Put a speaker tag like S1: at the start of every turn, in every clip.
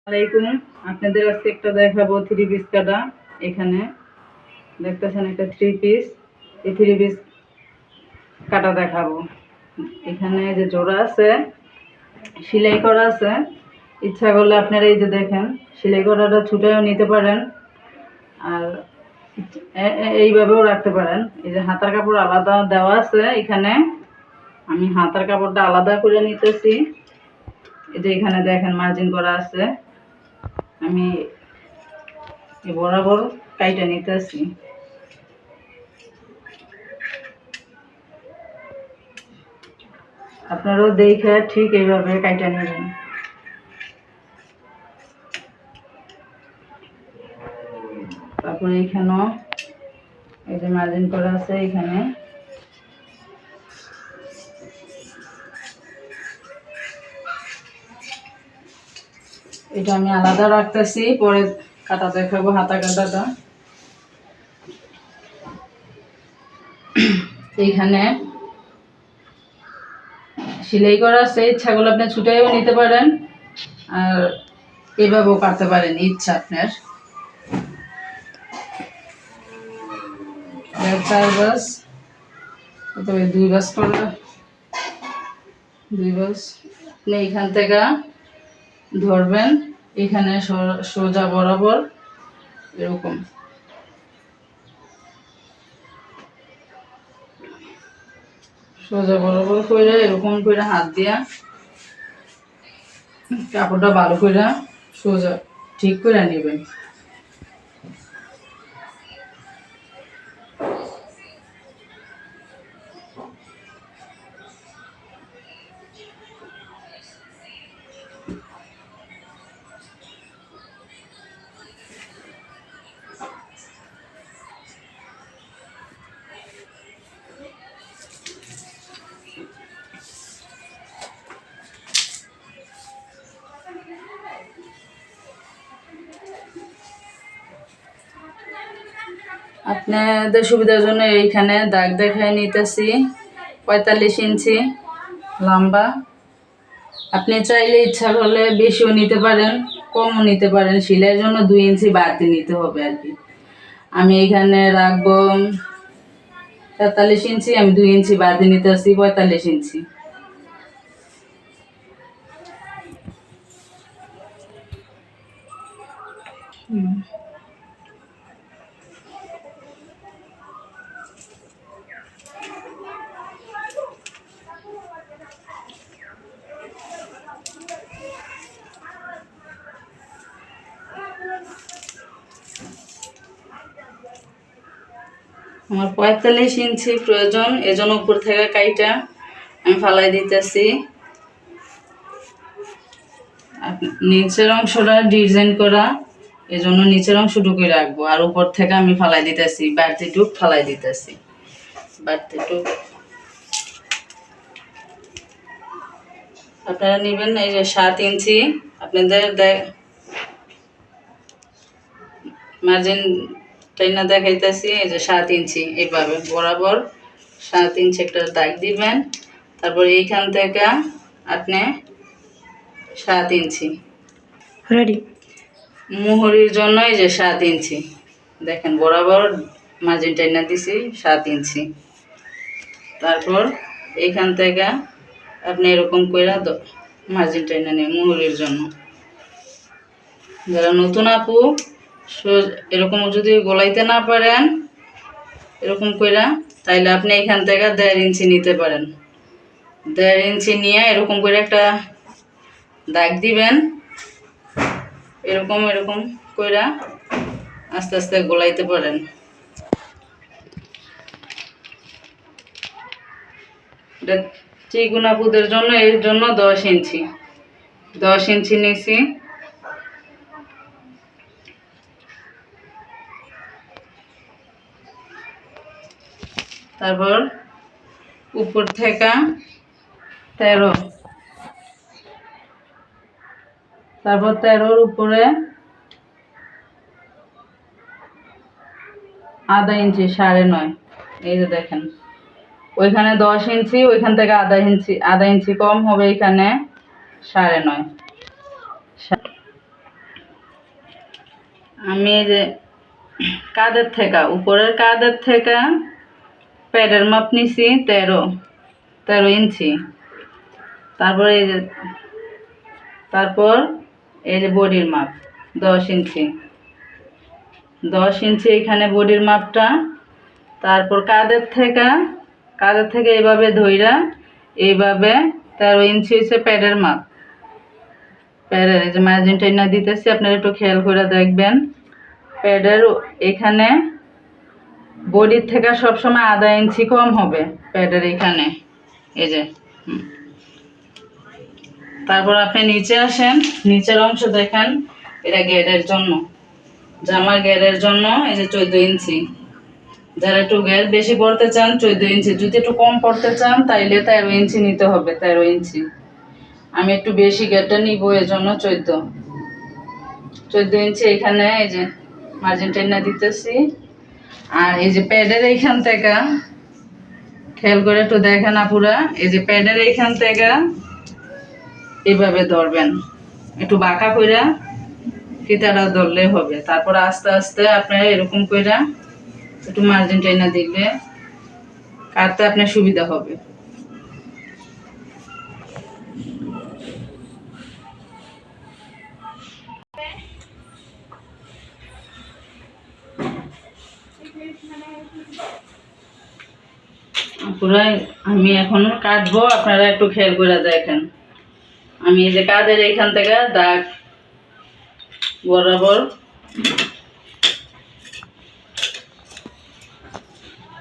S1: আলাইকুম, আপনাদের আজকে একটা দেখাবো থ্রি পিস কাটা। এখানে দেখতেছেন একটা থ্রি পিস, এই থ্রি পিস কাটা দেখাবো। এখানে যে জোড়া আছে, সেলাই করা আছে। ইচ্ছা করলে আপনারা এই যে দেখেন, সেলাই করাটা ছুটেও নিতে পারেন, আর এইভাবেও রাখতে পারেন। এই যে হাতার কাপড় আলাদা দেওয়া আছে এখানে, আমি হাতার কাপড়টা আলাদা করে নিতেছি। এই যে এখানে দেখেন মার্জিন করা আছে, আমি বরাবর কাইটা নিতেছি। আপনারাও দেখে ঠিক এইভাবে কাইটা নেবেন। তারপরে এইখানেও এই যে মার্জিন করা আছে, এখানে এটা আমি আলাদা রাখতেছি, পরে কাটা দেখাবো হাতা কাটাটা। এইখানে সেলাই করা আছে, ইচ্ছা করলে আপনি ছুটাইও নিতে পারেন, আর এভাবেও কাটতে পারেন ইচ্ছা আপনার। 4 বাস, তবে 2 বাস করলে 2 বাস। আপনি এইখান থেকে ধরবেন, এখানে সোজা বরাবর এরকম সোজা বরাবর করে এরকম করে হাত দিয়া কাপড়টা ভালো করে সোজা ঠিক করে নেবেন। আপনাদের সুবিধার জন্য এইখানে দাগ দেখায় নিতেছি। 45 ইঞ্চি লম্বা। আপনি চাইলে ইচ্ছা করলে বেশিও নিতে পারেন, কমও নিতে পারেন। সেলাইয়ের জন্য 2 ইঞ্চি বাড়তি নিতে হবে আর কি। আমি এখানে রাখবো 43 ইঞ্চি, আমি 2 ইঞ্চি বাড়তি নিতেছি 45 ইঞ্চি। আমার 45 ইঞ্চি প্রয়োজন, এজন্য উপর থেকে কাইটা আমি ফালাই দিতেছি। নিচের অংশটা ডিজাইন করা, এজন্য নিচের অংশটুকুই রাখবো, আর উপর থেকে আমি ফালাই দিতেছি, বাড়তিটুক ফালাই দিতেছি। বাড়তিটুক আপনারা নেবেন। এই যে 7 ইঞ্চি আপনাদের মার্জিন টাইনা দেখাইতেছি। এই যে 7 ইঞ্চি এইভাবে বরাবর 7 ইঞ্চি একটা দাগ দিবেন। তারপরে এইখান থেকে আপনি 7 ইঞ্চি রেডি মুহুরির জন্য এই যে 7 ইঞ্চি দেখেন বরাবর মার্জিন টাইনা দিছি 7 ইঞ্চি। তারপর এইখান থেকে আপনি এরকম করে মার্জিন টাইনা নেন মুহুরির জন্য। যারা নতুন আপু এরকম যদি গোলাইতে না পারেন এরকম কইরা, তাইলে আপনি এখান থেকে 1.5 ইঞ্চি নিতে পারেন। 1.5 ইঞ্চি নিয়ে এরকম করে একটা দাগ দিবেন। এরকম এরকম কইরা আস্তে আস্তে গোলাইতে পারেন। এটা চিকুন আপুদের জন্য, এর জন্য 10 ইঞ্চি 10 ইঞ্চি নিয়েছি। তারপর উপর থেকে 13, তারপর 13-র উপরে আধা ইঞ্চি 9.5। এই যে দেখেন ওইখানে 10 ইঞ্চি, ওইখান থেকে আধা ইঞ্চি কম হবে, এখানে 9.5। আমি এই যে কাঁধের থেকে উপরের কাঁধের থেকে প্যাডের মাপ নিছি 13 ইঞ্চি। তারপর এই যে বডির মাপ 10 ইঞ্চি। 10 ইঞ্চি এখানে বডির মাপটা। তারপর কাঁধের থেকে এইভাবে ধইরা এইভাবে 13 ইঞ্চি হচ্ছে প্যাডের মাপ। প্যাডের এই যে মার্জিন টাইনা দিতেছি, আপনারা একটু খেয়াল করে দেখবেন। প্যাডের এখানে বডির থেকে সবসময় আধা ইঞ্চি কম হবে প্যাডের এখানে, এই যে। তারপর আপনি নিচে আসেন, নিচের অংশ দেখেন, এটা ঘেরের জন্য, জামার ঘেরের জন্য এই যে 14 ইঞ্চি। যারা একটু ঘের বেশি পড়তে চান 14 ইঞ্চি, যদি একটু কম পড়তে চান তাইলে 13 ইঞ্চি নিতে হবে, 13 ইঞ্চি। আমি একটু বেশি ঘেরটা নিব, এর জন্য 14 ইঞ্চি এখানে এই যে মার্জিন টেনে দিতেছি। আর এই যে প্যাডের এইখান থেকে খেয়াল করে একটু দেখেন আপুরা, এই যে প্যাডের এইখান থেকে এইভাবে ধরবেন, একটু বাঁকা কইরা ফিতাটা ধরলে হবে। তারপর আস্তে আস্তে আপনারা এরকম কইরা একটু মার্জিন টেনে দিলে কাটতে আপনার সুবিধা হবে। পুরাই আমি এখন কাটবো, আপনারা একটু খেয়াল করে দেখেন। আমি এই যে কাঁধের এইখান থেকে দাগ বরাবর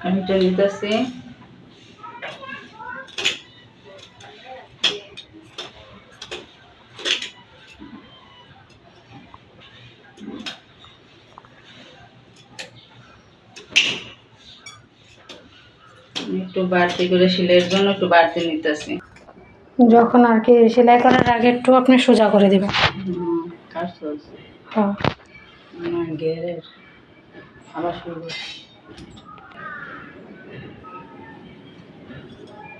S1: কাটতে নিতেছি। একটু বাড়তি করে সেলাইয়ের জন্য একটু বাড়তি নিতেছি।
S2: যখন আর কি সেলাই করার আগে একটু আপনি সোজা করে দেবেন। হ্যাঁ,
S1: ঘেরের আবার শুরু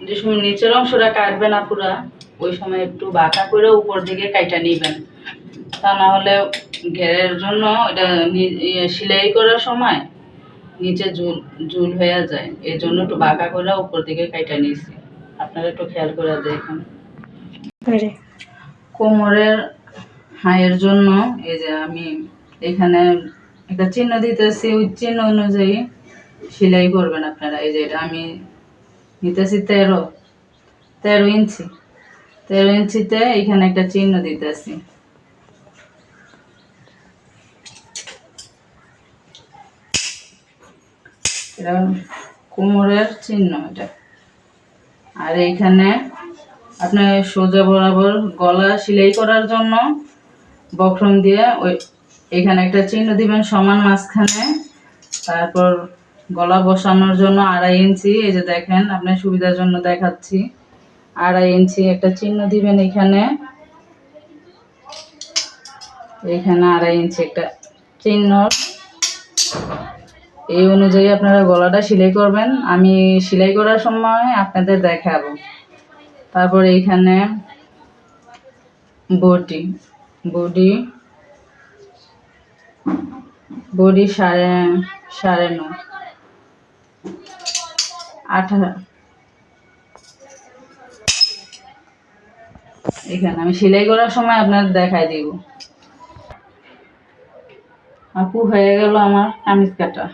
S1: যে সময় নিচের অংশটা কাটবেন আপুরা, ওই সময় একটু বাঁকা করে উপর দিকে কাইটা নিবেন, তা না হলে ঘেরের জন্য এটা সেলাই করার সময় নিচে ঝুল হয়ে যায়। এই জন্য একটু বাঁকা করে উপর দিকে কাইটা নিয়েছি, আপনারা একটু খেয়াল করে দেখুন। কোমরের হাইয়ের জন্য এই যে আমি এখানে একটা চিহ্ন দিতেছি, ওই চিহ্ন অনুযায়ী সেলাই করবেন আপনারা। এই যে এটা আমি নিতেছি 13 ইঞ্চি। 13 ইঞ্চিতে এখানে একটা চিহ্ন দিতেছি। এটা কোমরের চিহ্ন এটা। আর এইখানে আপনার সোজা বরাবর গলা সেলাই করার জন্য বক্রম দিয়ে ওই এখানে একটা চিহ্ন দিবেন সমান মাঝখানে। তারপর গলা বসানোর জন্য 2.5 ইঞ্চি, এই যে দেখেন আপনার সুবিধার জন্য দেখাচ্ছি, 2.5 ইঞ্চি একটা চিহ্ন দিবেন এখানে। এখানে 2.5 ইঞ্চি একটা চিহ্ন, এই অনুযায়ী আপনারা গলাটা সেলাই করবেন। আমি সেলাই করার সময় আপনাদের দেখাবো। তারপর এইখানে বডি 9.5 18। এখানে আমি সেলাই করার সময় আপনাদের দেখাই দিব। আপু হয়ে গেল আমার কামিজ কাটা।